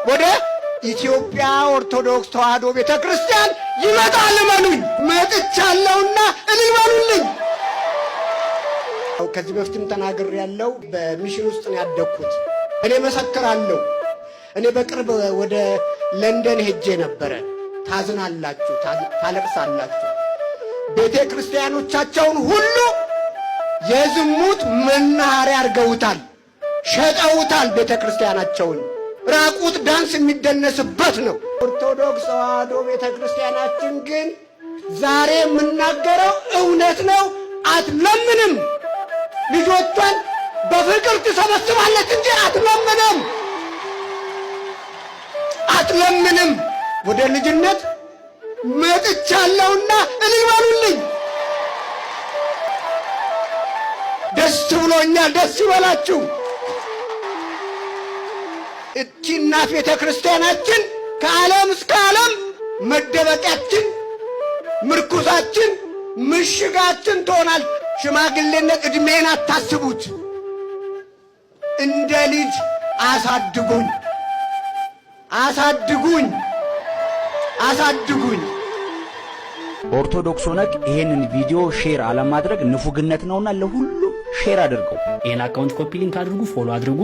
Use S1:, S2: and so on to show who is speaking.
S1: ወደ ኢትዮጵያ ኦርቶዶክስ ተዋሕዶ ቤተክርስቲያን ይመጣል። እመኑኝ፣ መጥቻለሁና እልል በሉልኝ። ከዚህ በፊትም ተናግሬያለሁ። በሚሽን ውስጥ ነው ያደግኩት። እኔ መሰክራለሁ። እኔ በቅርብ ወደ ለንደን ሄጄ ነበረ። ታዝናላችሁ፣ ታለቅሳላችሁ። ቤተ ክርስቲያኖቻቸውን ሁሉ የዝሙት መናኸሪያ አድርገውታል፣ ሸጠውታል። ቤተ ክርስቲያናቸውን ራቁት ዳንስ የሚደነስበት ነው። ኦርቶዶክስ ተዋሕዶ ቤተ ክርስቲያናችን ግን ዛሬ የምናገረው እውነት ነው። አትለምንም። ልጆቿን በፍቅር ትሰበስባለች እንጂ አትለምንም፣ አትለምንም። ወደ ልጅነት መጥቻለሁና እልል በሉልኝ። ደስ ብሎኛል። ደስ ይበላችሁ። እቺ እናት ቤተ ክርስቲያናችን ከዓለም እስከ ዓለም መደበቂያችን፣ ምርኩዛችን፣ ምሽጋችን ትሆናል። ሽማግሌነት ዕድሜን አታስቡት። እንደ ልጅ አሳድጉኝ፣ አሳድጉኝ፣ አሳድጉኝ።
S2: ኦርቶዶክስ ሆነክ ይሄንን ቪዲዮ ሼር አለማድረግ ንፉግነት ነውና ለሁሉ ሼር አድርገው።
S3: ይሄን አካውንት ኮፒ ሊንክ አድርጉ፣ ፎሎ አድርጉ።